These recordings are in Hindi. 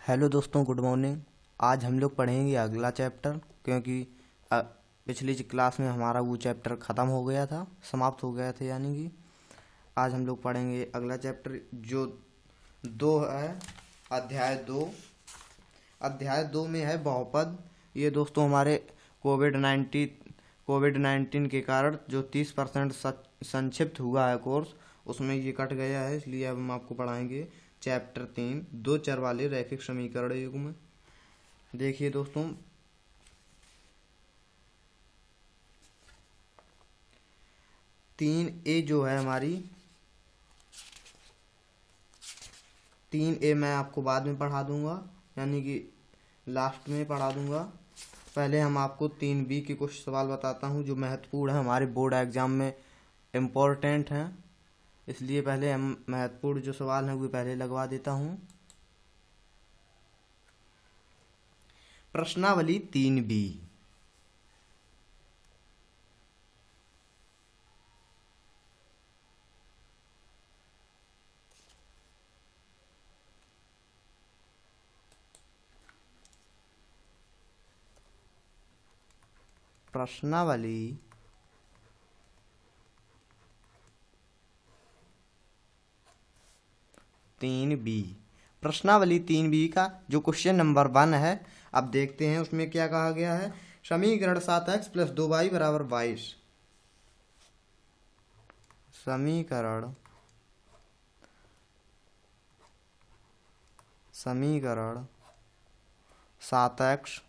हेलो दोस्तों, गुड मॉर्निंग। आज हम लोग पढ़ेंगे अगला चैप्टर, क्योंकि पिछली क्लास में हमारा वो चैप्टर ख़त्म हो गया था, समाप्त हो गया था। यानी कि आज हम लोग पढ़ेंगे अगला चैप्टर जो दो है, अध्याय 2 में है बहुपद। ये दोस्तों हमारे कोविड 19 के कारण जो 30% संक्षिप्त हुआ है कोर्स, उसमें ये कट गया है। इसलिए अब हम आपको पढ़ाएंगे चैप्टर 3, दो चर वाले रैखिक समीकरण युग्म। देखिए दोस्तों, 3A जो है हमारी, 3A मैं आपको बाद में पढ़ा दूंगा, यानी कि लास्ट में पढ़ा दूंगा। पहले हम आपको 3B के कुछ सवाल बताता हूँ जो महत्वपूर्ण है, हमारे बोर्ड एग्जाम में इम्पोर्टेंट हैं। इसलिए पहले हम महत्वपूर्ण जो सवाल हैं वो पहले लगवा देता हूँ। प्रश्नावली 3B। प्रश्नावली 3B। प्रश्नावली 3B का जो क्वेश्चन नंबर 1 है, अब देखते हैं उसमें क्या कहा गया है। समीकरण 7x + 2y = 22। समीकरण 7x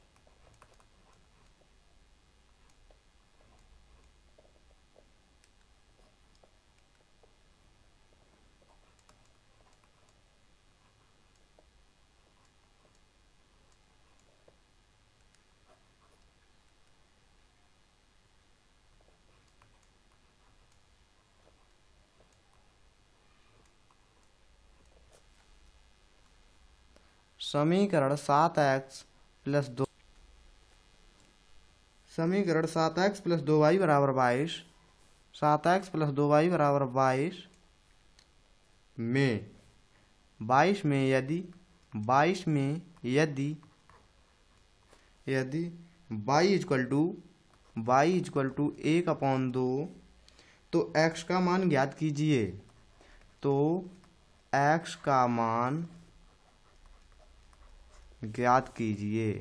समीकरण 7x + 2 समीकरण 7x + 2y = 22। 7x + 2y = 22 में 22 में यदि y = 1/2, तो x का मान ज्ञात कीजिए। तो x का मान ज्ञात कीजिए।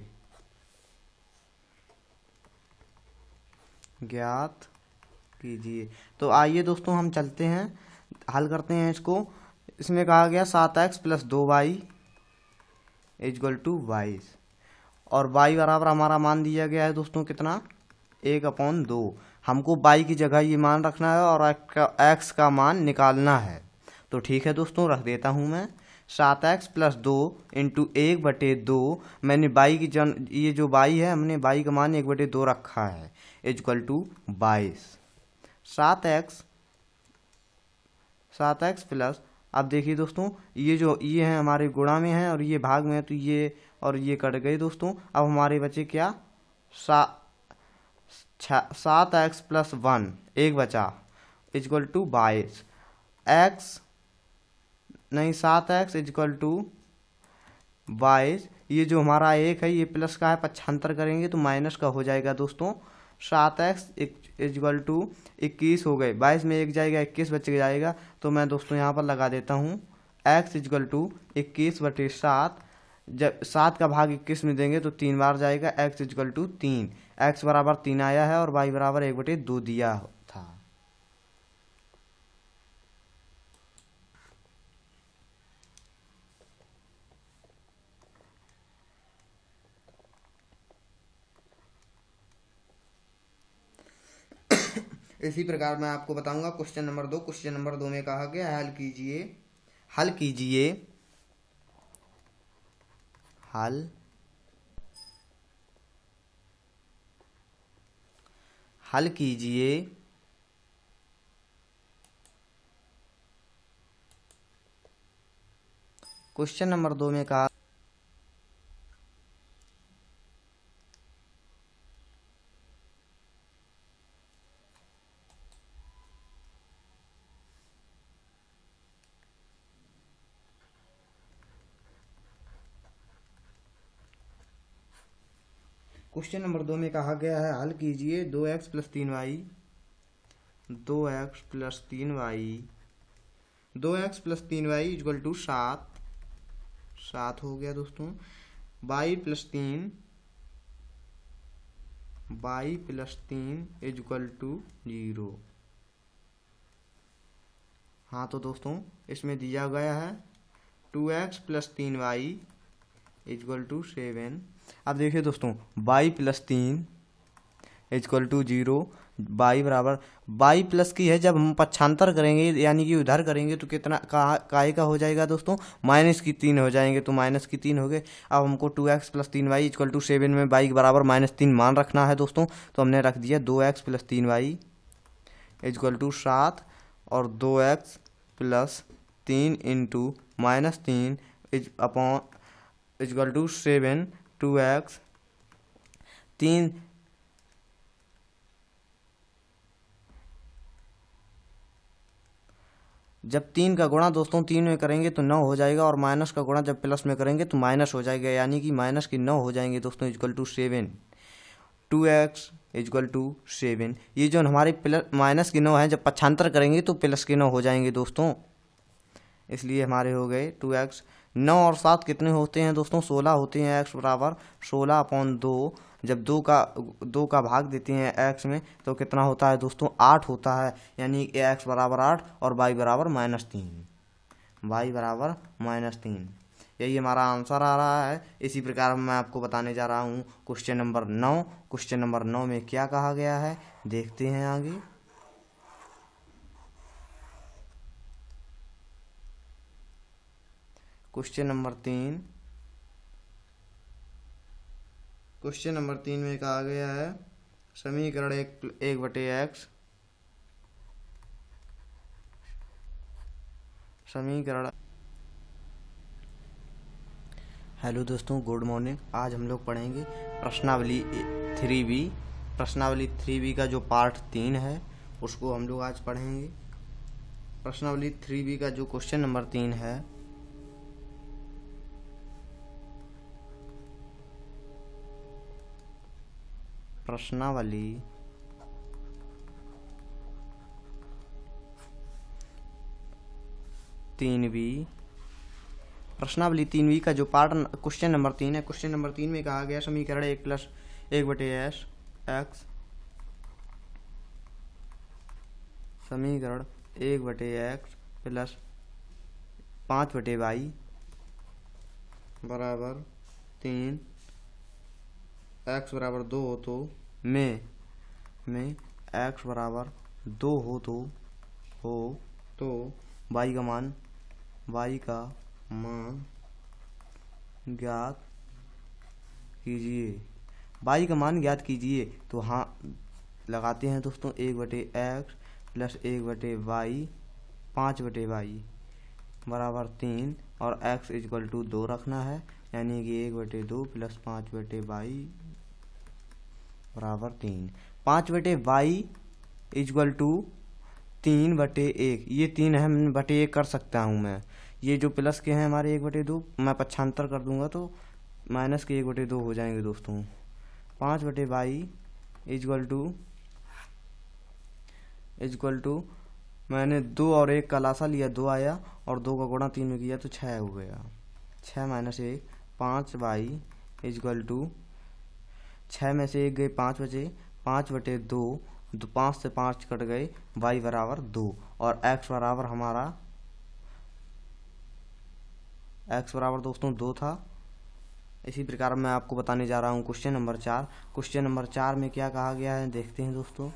तो आइए दोस्तों हम चलते हैं, हल करते हैं इसको। इसमें कहा गया 7x + 2y = 22 और y बराबर हमारा मान दिया गया है दोस्तों कितना, 1/2। हमको y की जगह ये मान रखना है और x का मान निकालना है। तो ठीक है दोस्तों, रख देता हूँ मैं। 7x + 2 × 1/2, मैंने ये जो y है, हमने y का मान 1/2 रखा है, = 22। 7x प्लस, अब देखिए दोस्तों, ये है हमारे गुणा में है और ये भाग में है, तो ये और ये कट गए दोस्तों। अब हमारे बचे क्या, 7x + 1, एक बचा, = 22। 7x = 22। ये जो हमारा एक है, ये प्लस का है, पक्षांतर करेंगे तो माइनस का हो जाएगा दोस्तों। 7x = 21 हो गए, 22 में 1 जाएगा, 21 बच जाएगा। तो मैं दोस्तों यहाँ पर लगा देता हूँ x = 21/7। जब 7 का भाग 21 में देंगे तो 3 बार जाएगा, x = 3। x बराबर 3 आया है और y बराबर 1/2 दिया था। इसी प्रकार मैं आपको बताऊंगा क्वेश्चन नंबर 2। क्वेश्चन नंबर 2 में कहा गया है, हल कीजिए क्वेश्चन नंबर 2 में कहा क्वेश्चन नंबर 2 में कहा गया है हल कीजिए 2x plus 3y 2x plus 3y 2x plus 3y इक्वल टू 7 हो गया दोस्तों। y plus 3 equal to 0। हाँ तो दोस्तों इसमें दिया गया है 2x प्लस 3y इक्वल टू 7। अब देखिए दोस्तों y plus 3 equal to 0, y बराबर y प्लस की है, जब हम पक्षांतर करेंगे यानी कि उधर करेंगे तो कितना काहे का हो जाएगा दोस्तों, माइनस की 3 हो जाएंगे, तो माइनस की 3 हो गए। अब हमको 2x प्लस 3y इक्वल टू 7 में y बराबर -3 मान रखना है दोस्तों, तो हमने रख दिया 2x प्लस 3y इक्वल टू 7 और 2x plus 3 into -3 upon equal to 7 2x 3 जब 3 का गुणा दोस्तों 3 में करेंगे तो 9 हो जाएगा, और माइनस का गुणा जब प्लस में करेंगे तो माइनस हो जाएगा, यानी कि माइनस की 9 हो जाएंगे दोस्तों equal to 7 2x equal to 7। ये जो हमारे प्लस माइनस की 9 है, जब पक्षांतर करेंगे तो प्लस की 9 हो जाएंगे दोस्तों, इसलिए हमारे हो गए 2x। 9 और 7 कितने होते हैं दोस्तों, 16 होते हैं। x बराबर 16 अपॉन 2, जब 2 का भाग देते हैं x में तो कितना होता है दोस्तों, 8 होता है, यानी x बराबर 8 और y बराबर -3 यही हमारा आंसर आ रहा है। इसी प्रकार मैं आपको बताने जा रहा हूँ क्वेश्चन नंबर 9। क्वेश्चन नंबर 9 में क्या कहा गया है देखते हैं आगे। क्वेश्चन नंबर 3 में कहा गया है समीकरण 1/x समीकरण। हेलो दोस्तों, गुड मॉर्निंग। आज हम लोग पढ़ेंगे प्रश्नावली 3b। प्रश्नावली 3b का जो पार्ट 3 है उसको हम लोग आज पढ़ेंगे। प्रश्नावली 3b का जो क्वेश्चन नंबर 3 है, प्रश्नावली 3b का जो पार्ट क्वेश्चन नंबर 3 है। क्वेश्चन नंबर 3 में कहा गया समीकरण 1 प्लस 1/x समीकरण 1/x प्लस 5/y बराबर 3 x बराबर 2 हो तो में x बराबर 2 हो तो y का मान ज्ञात कीजिए। y का मान ज्ञात कीजिए, तो हाँ लगाते हैं दोस्तों 1/x प्लस 1/y 5/y बराबर 3 और x इक्वल टू 2 रखना है, यानी कि 1/2 प्लस 5/y बराबर 3। 5/y इक्वल टू 3/1, ये 3 है, मैं बटे 1 कर सकता हूँ मैं। ये जो प्लस के हैं हमारे 1/2 मैं पक्षांतर कर दूंगा तो माइनस के 1/2 हो जाएंगे दोस्तों। 5/y इक्वल टू मैंने 2 और 1 का लासा लिया, 2 आया, और 2 का गुणा 3 में किया तो 6 हो गया। 6 - 1 5y इक्वल टू 6 में से 1 गए 5 बचे, 5/2 5 से 5 कट गए, y बराबर 2 और x बराबर हमारा x बराबर दोस्तों 2 था। इसी प्रकार मैं आपको बताने जा रहा हूँ क्वेश्चन नंबर 4। क्वेश्चन नंबर 4 में क्या कहा गया है देखते हैं दोस्तों।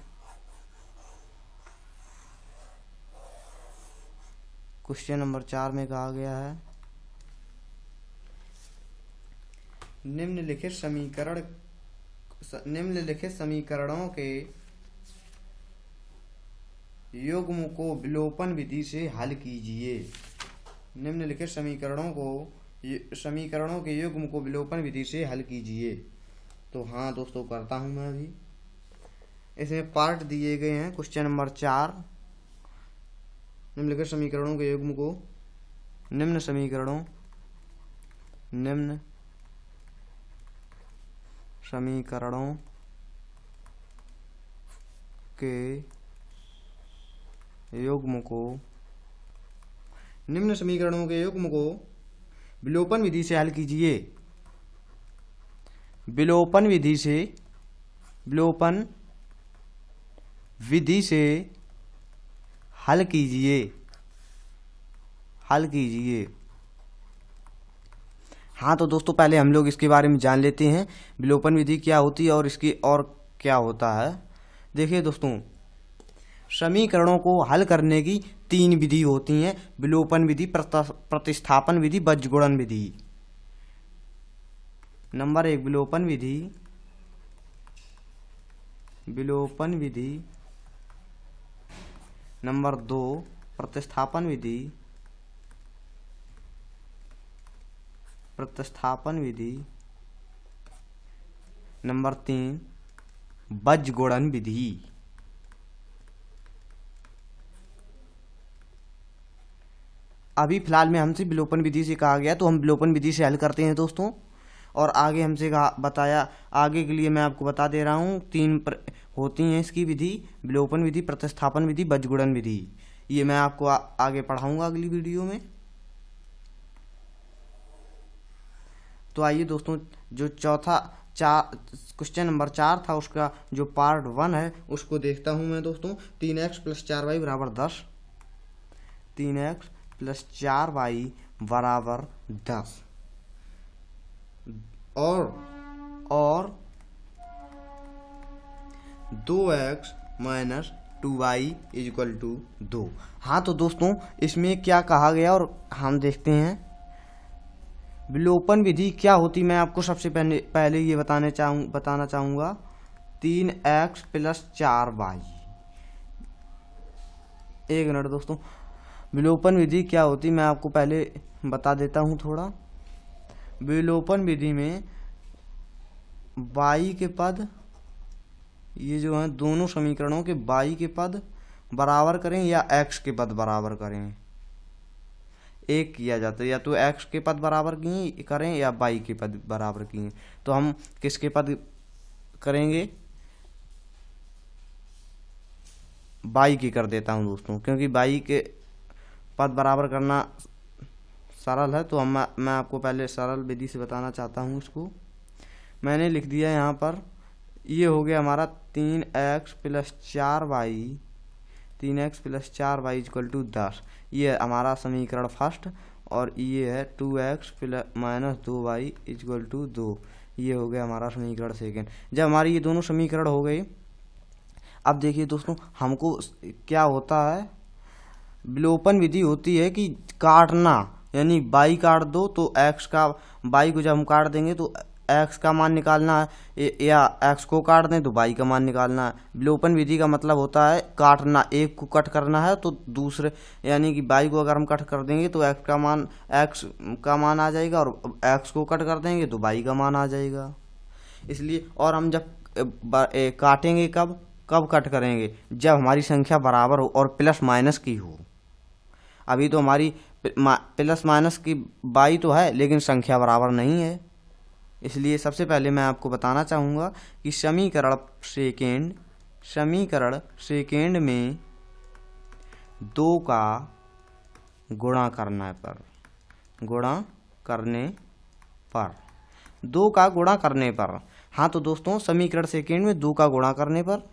क्वेश्चन नंबर 4 में कहा गया है निम्नलिखित समीकरणों के युग्म को विलोपन विधि से हल कीजिए। निम्नलिखित समीकरणों के युग्म को विलोपन विधि से हल कीजिए। तो हाँ दोस्तों करता हूँ मैं अभी। इसमें पार्ट दिए गए हैं क्वेश्चन नंबर 4। निम्नलिखित समीकरणों के युग्म को निम्न समीकरणों के युग्म को निम्न समीकरणों के युग्म को विलोपन विधि से हल कीजिए। विलोपन विधि से हल कीजिए। हाँ तो दोस्तों पहले हम लोग इसके बारे में जान लेते हैं विलोपन विधि क्या होती है और इसकी और क्या होता है। देखिए दोस्तों, समीकरणों को हल करने की 3 विधि होती हैं, विलोपन विधि, प्रतिस्थापन विधि, बीजगुणन विधि। नंबर 1 विलोपन विधि। नंबर 2 प्रतिस्थापन विधि। नंबर 3 बीजगुणन विधि। अभी फिलहाल में हमसे विलोपन विधि से कहा गया तो हम विलोपन विधि से हल करते हैं दोस्तों। और आगे हमसे बताया, आगे के लिए मैं आपको बता दे रहा हूँ 3 होती हैं इसकी विधि, विलोपन विधि, प्रतिस्थापन विधि, बीजगुणन विधि। ये मैं आपको आगे पढ़ाऊंगा अगली वीडियो में। तो आइए दोस्तों, जो क्वेश्चन नंबर 4 था उसका जो पार्ट 1 है उसको देखता हूं मैं दोस्तों। 3x + 4y = 10। 3x + 4y = 10 और 2x - 2y = 2। हाँ तो दोस्तों इसमें क्या कहा गया और हम देखते हैं विलोपन विधि क्या होती। मैं आपको सबसे पहले ये बताना चाहूँगा 3x + 4y। एक मिनट दोस्तों, विलोपन विधि क्या होती मैं आपको पहले बता देता हूँ थोड़ा। विलोपन विधि में y के पद, ये जो है दोनों समीकरणों के y के पद बराबर करें या x के पद बराबर करें, एक किया जाता है। या तो x के पद बराबर करें या y के पद बराबर किए। तो हम किसके पद करेंगे, y के कर देता हूं दोस्तों, क्योंकि y के पद बराबर करना सरल है। तो मैं आपको पहले सरल विधि से बताना चाहता हूं। इसको मैंने लिख दिया यहाँ पर, ये हो गया हमारा 3x + 4y = 10। ये हमारा समीकरण फर्स्ट। और ये है 2x - 2y = 2। ये हो गया हमारा समीकरण सेकेंड। जब हमारी ये दोनों समीकरण हो गए, अब देखिए दोस्तों हमको क्या होता है, विलोपन विधि होती है कि काटना, यानी y काट दो तो x का, y को जब हम काट देंगे तो x का मान निकालना है, या x को काट दें तो y का मान निकालना है। विलोपन विधि का मतलब होता है काटना, एक को कट करना है तो दूसरे, यानी कि y को अगर हम कट कर देंगे तो x का मान आ जाएगा, और x को कट कर देंगे तो y का मान आ जाएगा। इसलिए, और हम जब काटेंगे कब कट करेंगे, जब हमारी संख्या बराबर हो और प्लस माइनस की हो। अभी तो हमारी प्लस माइनस की y तो है लेकिन संख्या बराबर नहीं है। इसलिए सबसे पहले मैं आपको बताना चाहूँगा कि समीकरण सेकेंड में 2 का गुणा करने पर, हाँ तो दोस्तों समीकरण सेकेंड में 2 का गुणा करने पर,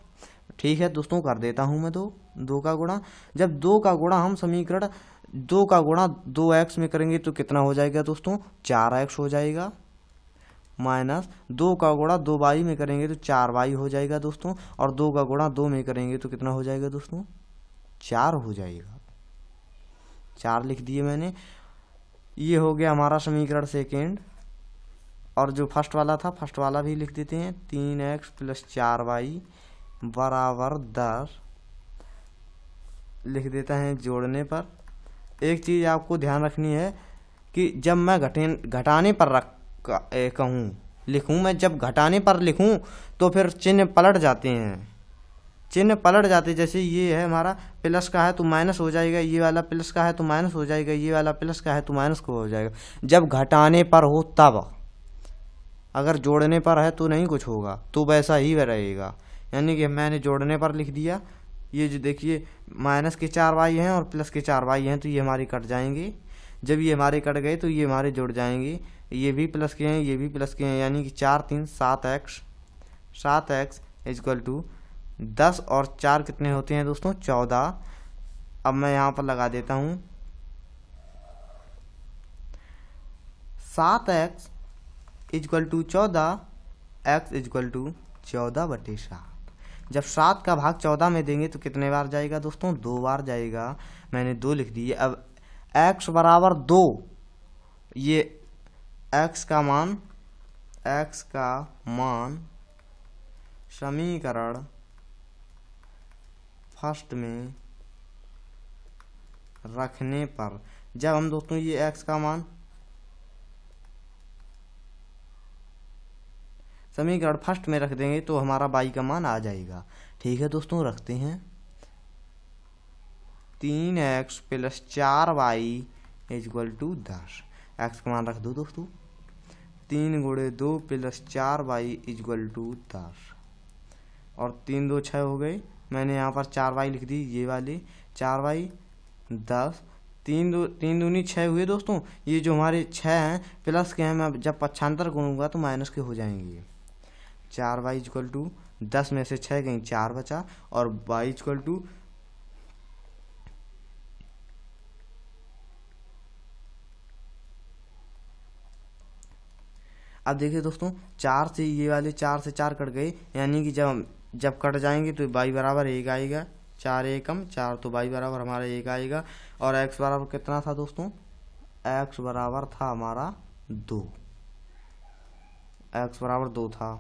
ठीक है दोस्तों कर देता हूँ मैं 2 का गुणा। जब 2 का गुणा हम समीकरण 2 का गुणा 2x में करेंगे तो कितना हो जाएगा दोस्तों, 4x हो जाएगा। माइनस 2 का गुणा 2y में करेंगे तो 4y हो जाएगा दोस्तों। और 2 का गुणा 2 में करेंगे तो कितना हो जाएगा दोस्तों, 4 हो जाएगा। 4 लिख दिए मैंने। ये हो गया हमारा समीकरण सेकेंड। और जो फर्स्ट वाला था, फर्स्ट वाला भी लिख देते हैं। 3x + 4y = 10 लिख देता है जोड़ने पर। एक चीज़ आपको ध्यान रखनी है कि जब मैं घटाने पर लिखूं, मैं जब घटाने पर लिखूं तो फिर चिन्ह पलट जाते हैं। जैसे ये है हमारा प्लस का है तो माइनस हो जाएगा, ये वाला प्लस का है तो माइनस हो जाएगा, ये वाला प्लस का है तो माइनस को हो जाएगा। जब घटाने पर हो तब, अगर जोड़ने पर है तो नहीं कुछ होगा, तो वैसा ही रहेगा। यानी कि मैंने जोड़ने पर लिख दिया, ये जो देखिए माइनस के 4y हैं और प्लस के 4y हैं, तो ये हमारे कट जाएंगे। जब ये हमारे कट गए तो ये हमारे जुड़ जाएंगे, ये भी प्लस के हैं, ये भी प्लस के हैं, यानी कि 4 3 7x इक्वल टू 10 और 4 कितने होते हैं दोस्तों, 14। अब मैं यहाँ पर लगा देता हूँ 7x equal to 14, x equal to 14/7। जब 7 का भाग 14 में देंगे तो कितने बार जाएगा दोस्तों, 2 बार जाएगा। मैंने 2 लिख दिए। अब x बराबर 2, ये x का मान समीकरण फर्स्ट में रखने पर, जब हम दोस्तों ये x का मान समीकरण फर्स्ट में रख देंगे तो हमारा y का मान आ जाएगा। ठीक है दोस्तों, रखते हैं 3x plus 4y equal to 10। x का मान रख दो दोस्तों, 3 गुणे 2 प्लस 4y इक्वल टू 10 और 3 2 6 हो गए। मैंने यहाँ पर 4y लिख दी, ये वाले 4y 10, 3 दूनी 6 हुए दोस्तों। ये जो हमारे 6 हैं प्लस के हैं, मैं जब पक्षांतर करूँगा तो माइनस के हो जाएंगे। 4y इक्वल टू 10 में से 6 गई 4 बचा, और y इक्वल टू अब देखिए दोस्तों 4 से ये वाले 4 से 4 कट गए, यानी कि जब कट जाएंगे तो y बराबर 1 आएगा। 4 एकम 4, तो y बराबर हमारा 1 आएगा। और x बराबर कितना था दोस्तों, x बराबर था हमारा 2, x बराबर 2 था,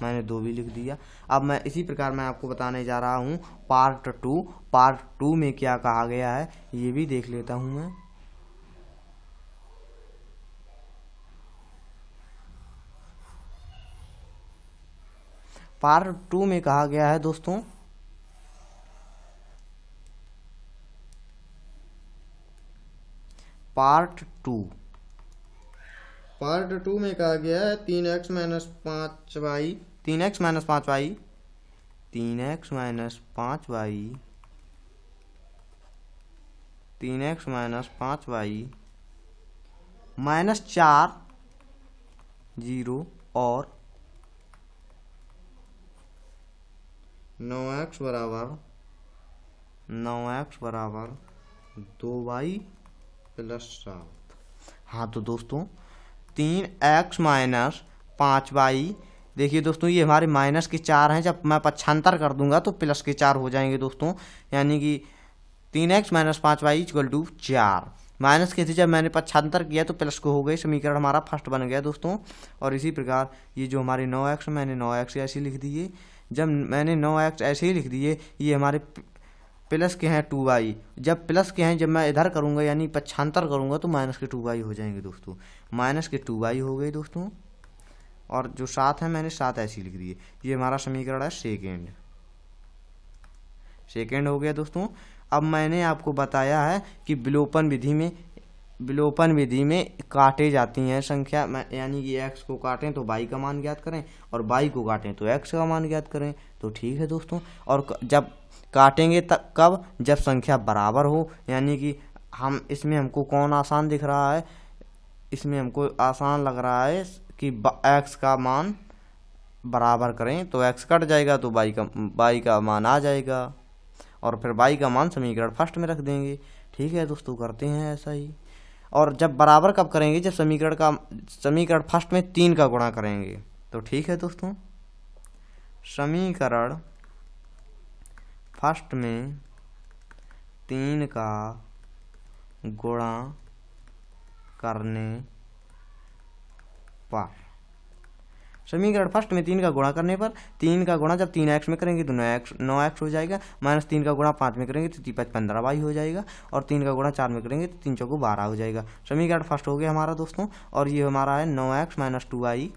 मैंने 2 भी लिख दिया। अब मैं इसी प्रकार मैं आपको बताने जा रहा हूँ पार्ट 2 में क्या कहा गया है, ये भी देख लेता हूँ मैं। पार्ट 2 में कहा गया है दोस्तों, पार्ट 2 में कहा गया है 3x minus 5y 3x minus 5y minus 4 0 और 9x बराबर 2y प्लस 7। हाँ तो दोस्तों 3x माइनस 5y, देखिए दोस्तों ये हमारे माइनस के 4 हैं, जब मैं पक्षांतर कर दूंगा तो प्लस के 4 हो जाएंगे दोस्तों। यानी कि 3x minus 5y equal to 4, minus के थे जब मैंने पक्षांतर किया तो प्लस को हो गए, समीकरण हमारा फर्स्ट बन गया दोस्तों। और इसी प्रकार ये जो हमारे 9x, मैंने 9x ऐसे लिख दिए। जब मैंने 9x ऐसे ही लिख दिए, ये हमारे प्लस के हैं 2y, जब प्लस के हैं जब मैं इधर करूंगा यानी पक्षांतर करूंगा तो माइनस के 2y हो जाएंगे दोस्तों। माइनस के 2y हो गए दोस्तों, और जो 7 है मैंने 7 ऐसे लिख दिए। ये हमारा समीकरण है सेकेंड हो गया दोस्तों। अब मैंने आपको बताया है कि विलोपन विधि में काटे जाती हैं संख्या, यानी कि x को काटें तो y का मान ज्ञात करें और y को काटें तो x का मान ज्ञात करें। तो ठीक है दोस्तों, और जब काटेंगे तब कब, जब संख्या बराबर हो। यानी कि हम इसमें हमको कौन आसान दिख रहा है, इसमें हमको आसान लग रहा है कि x का मान बराबर करें तो x कट जाएगा तो y का मान आ जाएगा, और फिर y का मान समीकरण फर्स्ट में रख देंगे। ठीक है दोस्तों, करते हैं ऐसा ही। और जब बराबर कब करेंगे, जब समीकरण फर्स्ट में 3 का गुणा करेंगे। तो ठीक है दोस्तों, समीकरण फर्स्ट में 3 का गुणा करने पर, समीकरण फर्स्ट में 3 का गुणा करने पर, 3 का गुणा जब 3x में करेंगे तो 9x हो जाएगा, माइनस 3 का गुणा 5 में करेंगे तो 15y हो जाएगा, और 3 का गुणा 4 में करेंगे तो 3 चौको 12 हो जाएगा। समीकरण फर्स्ट हो गया हमारा दोस्तों। और ये हमारा है 9x minus 2y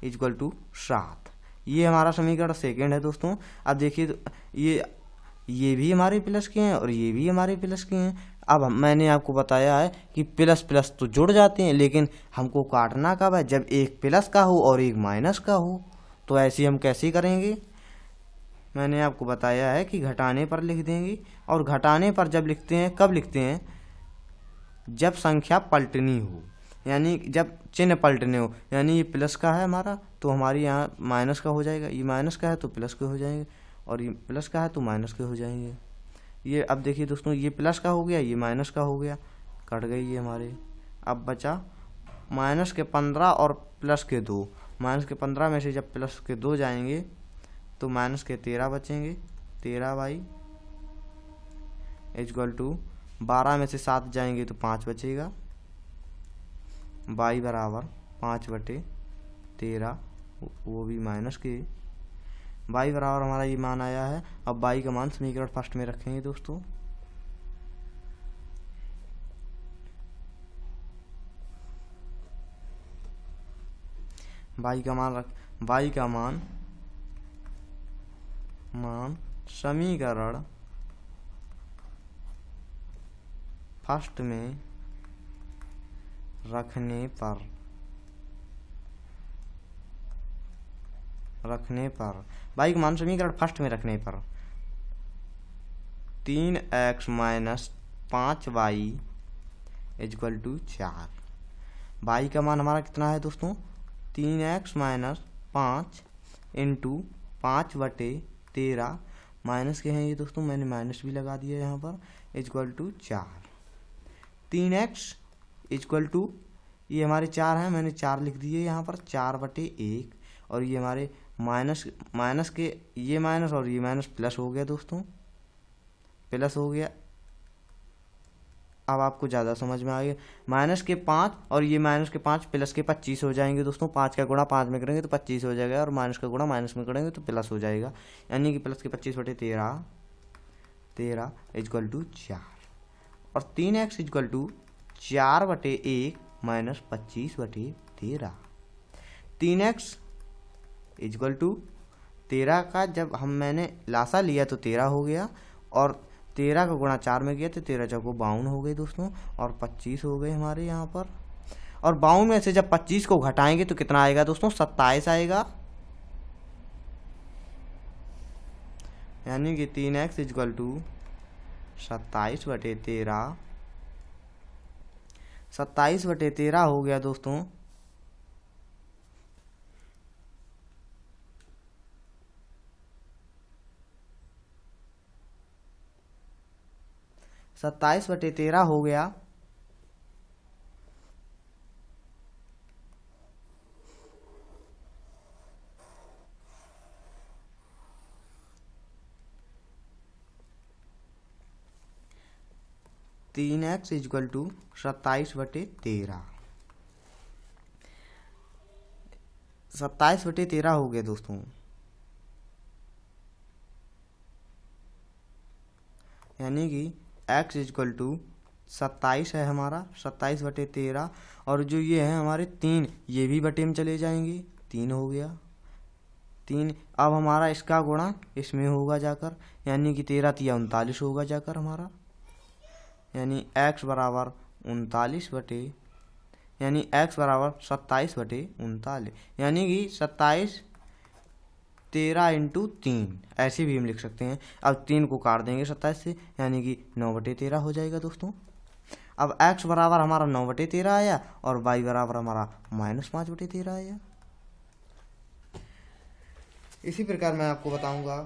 equal to 7। ये हमारा समीकरण सेकेंड है दोस्तों। अब देखिए ये भी हमारे प्लस के हैं और ये भी हमारे प्लस के हैं। अब मैंने आपको बताया है कि प्लस प्लस तो जुड़ जाते हैं, लेकिन हमको काटना कब है, जब एक प्लस का हो और एक माइनस का हो। तो ऐसे हम कैसे करेंगे, मैंने आपको बताया है कि घटाने पर लिख देंगे। और घटाने पर जब लिखते हैं, कब लिखते हैं, जब संख्या पलटनी हो, यानी जब चिन्ह पलटने हो। यानी ये प्लस का है हमारा, तो हमारी यहाँ माइनस का हो जाएगा। ये माइनस का है तो प्लस के हो जाएंगे, और ये प्लस का है तो माइनस के हो जाएंगे। ये अब देखिए दोस्तों, ये प्लस का हो गया, ये माइनस का हो गया, कट गई ये हमारे। अब बचा माइनस के 15 और प्लस के 2। माइनस के 15 में से जब प्लस के 2 जाएंगे तो माइनस के 13 बचेंगे। 13y इक्वल टू 12 में से 7 जाएंगे तो 5 बचेगा। y बराबर 5/13, वो भी माइनस के। y बराबर हमारा ये मान आया है। अब y का मान समीकरण फर्स्ट में रखेंगे दोस्तों। y का मान समीकरण फर्स्ट में रखने पर y का मान समीकरण फर्स्ट में रखने पर 3x minus 5y equal to 4। y का मान हमारा कितना है दोस्तों, 3x माइनस 5 इंटू 5/13, माइनस के हैं ये दोस्तों, मैंने माइनस भी लगा दिया यहाँ पर, equal to 4। 3x equal to, ये हमारे 4 हैं, मैंने 4 लिख दिए यहाँ पर, 4/1। और ये हमारे माइनस के, ये माइनस और ये माइनस प्लस हो गया दोस्तों, प्लस हो गया। अब आपको ज़्यादा समझ में आ गया। माइनस के 5 और ये माइनस के 5 प्लस के 25 हो जाएंगे दोस्तों। 5 का गुणा 5 में करेंगे तो 25 हो जाएगा, और माइनस का गुणा माइनस में करेंगे तो प्लस हो जाएगा। यानी कि प्लस के 25/13 इक्वल टू 4। और 3x equal to 4/1 minus 25/13। 3x equal to 13 का जब मैंने लासा लिया तो 13 हो गया, और 13 का गुणा 4 में किया तो 13 चौको 52 हो गए दोस्तों, और 25 हो गए हमारे यहाँ पर। और 52 में से जब 25 को घटाएंगे तो कितना आएगा दोस्तों, 27 आएगा। यानी कि 3x इक्वल टू 27/13, 27/13 हो गया दोस्तों। सत्ताईस बटे 13 हो गया। तीन एक्स इक्वल टू 27/13, 27/13 हो गया दोस्तों। यानी कि x इक्वल टू 27 है हमारा, 27/13। और जो ये है हमारे 3, ये भी बटे में चले जाएंगे, 3 हो गया 3। अब हमारा इसका गुणा इसमें होगा जाकर, यानी कि 13 तिया 39 होगा जाकर हमारा। यानी x बराबर 27 यानी x बराबर 27/39, यानी कि 27 13 इंटू 3, ऐसे भी हम लिख सकते हैं। अब 3 को काट देंगे 27 से, यानी कि 9/13 हो जाएगा दोस्तों। अब x बराबर हमारा 9/13 आया, और y बराबर हमारा -5/13 आया। इसी प्रकार मैं आपको बताऊंगा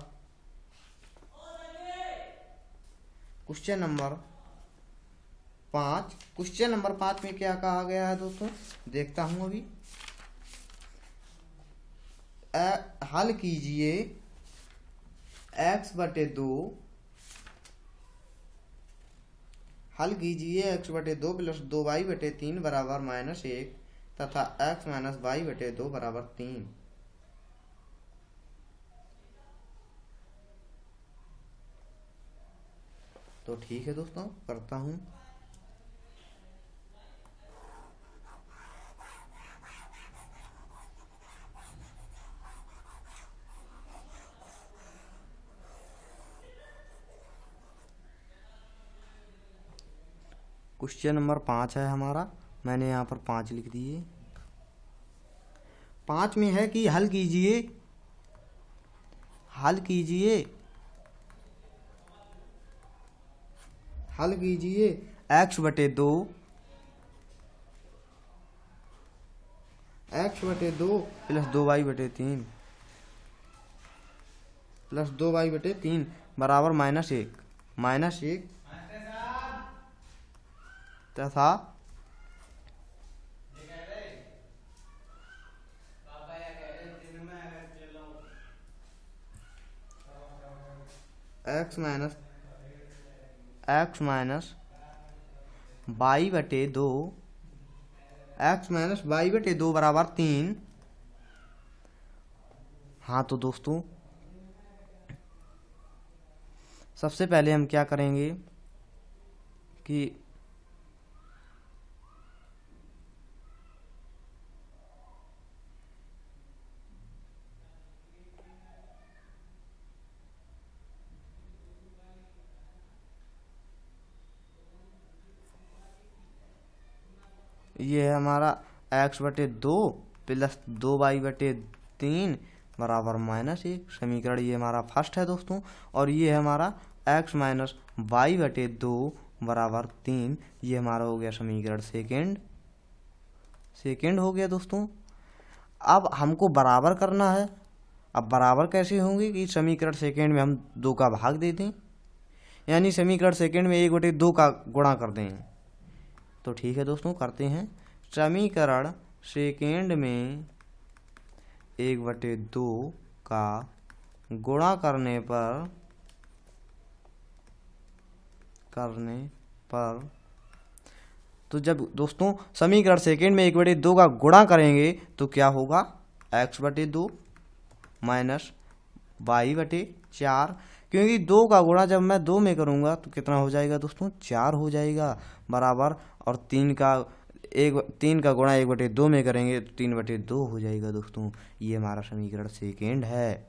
क्वेश्चन नंबर 5। क्वेश्चन नंबर 5 में क्या कहा गया है दोस्तों, देखता हूं अभी। हल कीजिए x/2, हल कीजिए x/2 प्लस 2y/3 बराबर -1 तथा x माइनस y/2 बराबर 3। तो ठीक है दोस्तों, करता हूं। क्वेश्चन नंबर 5 है हमारा, मैंने यहाँ पर 5 लिख दिए। 5 में है कि हल कीजिए x बटे 2 प्लस 2y बटे 3 बराबर -1 तथा x माइनस y बटे 2 बराबर 3। हाँ तो दोस्तों सबसे पहले हम क्या करेंगे कि ये है हमारा x बटे 2 प्लस 2y बटे 3 बराबर -1 समीकरण, ये हमारा फर्स्ट है दोस्तों। और ये है हमारा x माइनस वाई बटे 2 बराबर 3, ये हमारा हो गया समीकरण सेकेंड हो गया दोस्तों। अब हमको बराबर करना है। अब बराबर कैसे होंगे कि समीकरण सेकेंड में हम 2 का भाग दे दें, यानी समीकरण सेकेंड में 1 बटे 2 का गुणा कर दें। तो ठीक है दोस्तों, करते हैं। समीकरण सेकेंड में 1 बटे 2 का गुणा करने पर तो जब दोस्तों समीकरण सेकेंड में 1 बटे 2 का गुणा करेंगे तो क्या होगा, x बटे 2 माइनस वाई बटे 4, क्योंकि 2 का गुणा जब मैं 2 में करूँगा तो कितना हो जाएगा दोस्तों, 4 हो जाएगा बराबर। और 3 का गुणा 1 बटे 2 में करेंगे तो 3 बटे 2 हो जाएगा दोस्तों। ये हमारा समीकरण सेकेंड है।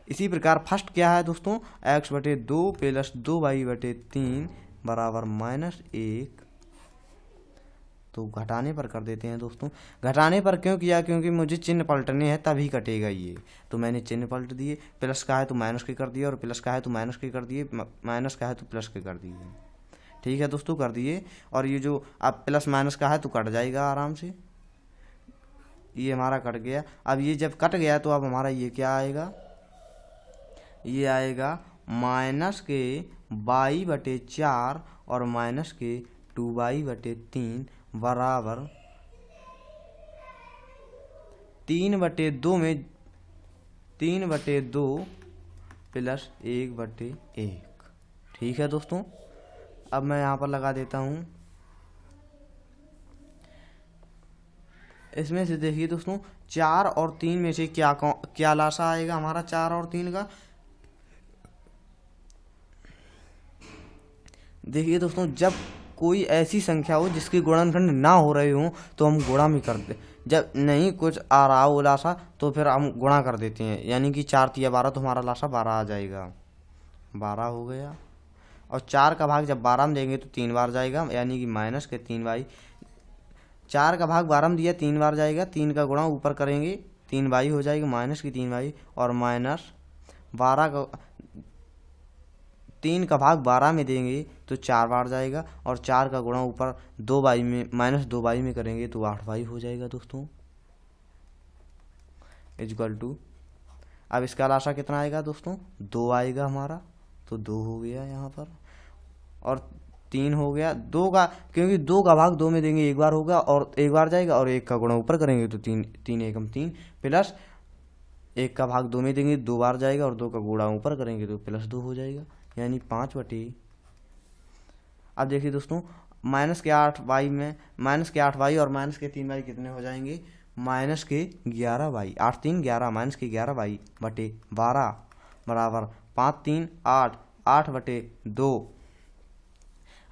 इसी प्रकार फर्स्ट क्या है दोस्तों, x बटे 2 प्लस 2y बटे 3 बराबर -1। तो घटाने पर कर देते हैं दोस्तों। घटाने पर क्यों किया, क्योंकि मुझे चिन्ह पलटने हैं तभी कटेगा ये, तो मैंने चिन्ह पलट दिए। प्लस का है तो माइनस के कर दिए, और प्लस का है तो माइनस के कर दिए, माइनस का है तो प्लस के कर दिए। ठीक है दोस्तों, कर दिए। और ये जो अब प्लस माइनस का है तो कट जाएगा आराम से, ये हमारा कट गया। अब ये जब कट गया तो अब हमारा ये क्या आएगा, ये आएगा माइनस के वाई बटे 4 और माइनस के 2y बटे 3 बराबर 3 बटे 2 प्लस 1 बटे 1। ठीक है दोस्तों, अब मैं यहाँ पर लगा देता हूँ। इसमें से देखिए दोस्तों 4 और 3 में से क्या लासा आएगा हमारा 4 और 3 का। देखिए दोस्तों, जब कोई ऐसी संख्या हो जिसके गुणनखंड ना हो रहे हो तो हम गुणा में कर दे, जब नहीं कुछ आ रहा हो लासा तो फिर हम गुणा कर देते हैं, यानी कि 4 तिया 12 तो हमारा लासा 12 आ जाएगा, 12 हो गया। और 4 का भाग जब 12 में देंगे तो 3 बार जाएगा, यानी कि माइनस के 3y। 4 का भाग 12 में दिया 3 बार जाएगा, 3 का गुणा ऊपर करेंगे 3y हो जाएगा, माइनस की 3y। और माइनस 12 का 3 का भाग 12 में देंगे तो 4 बार जाएगा, और 4 का गुणा ऊपर 2y में माइनस 2y में करेंगे तो 8y हो जाएगा दोस्तों, इक्वल टू। अब इसका लासा कितना आएगा दोस्तों, 2 आएगा हमारा, तो 2 हो गया यहाँ पर। और 3 हो गया 2 का, क्योंकि 2 का भाग 2 में देंगे 1 बार होगा और 1 बार जाएगा, और 1 का गुणा ऊपर करेंगे तो 3 एकम 3 प्लस 1 का भाग 2 में देंगे 2 बार जाएगा, और 2 का गुणा ऊपर करेंगे तो प्लस 2 हो जाएगा, यानी 5 बटे। अब देखिए दोस्तों माइनस के 8y में माइनस के 8y और माइनस के 3y कितने हो जाएंगे, माइनस के 11y, 8 3 11 माइनस के 11y बटे 12 बराबर 5 3 8, 8 बटे 2।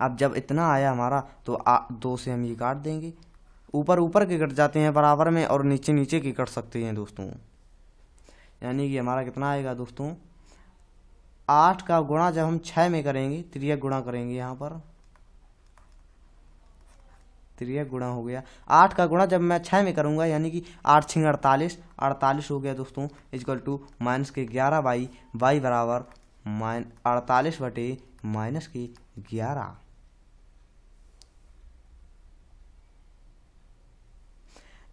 अब जब इतना आया हमारा तो 2 से हम ये काट देंगे, ऊपर ऊपर के कट जाते हैं बराबर में, और नीचे नीचे के कट सकते हैं दोस्तों, यानी कि हमारा कितना आएगा दोस्तों, 8 का गुणा जब हम 6 में करेंगे, तिर्यक गुणा करेंगे यहाँ पर, 3x गुणा हो गया 8 का गुणा जब मैं 6 में करूंगा, यानी कि 8 6 48, 48 हो गया दोस्तों, इक्वल टू माइनस के 11y, y बराबर 48 बटे माइनस के 11।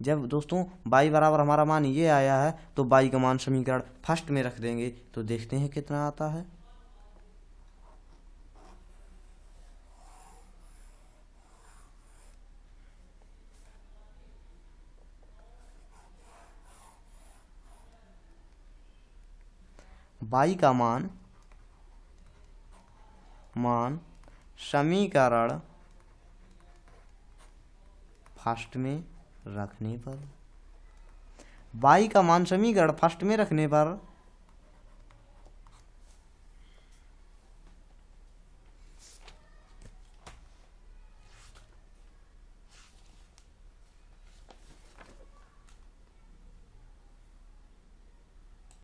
जब दोस्तों y बराबर हमारा मान ये आया है तो y का मान समीकरण फर्स्ट में रख देंगे, तो देखते हैं कितना आता है। y का मान समीकरण फर्स्ट में रखने पर, y का मान समीकरण फर्स्ट में रखने पर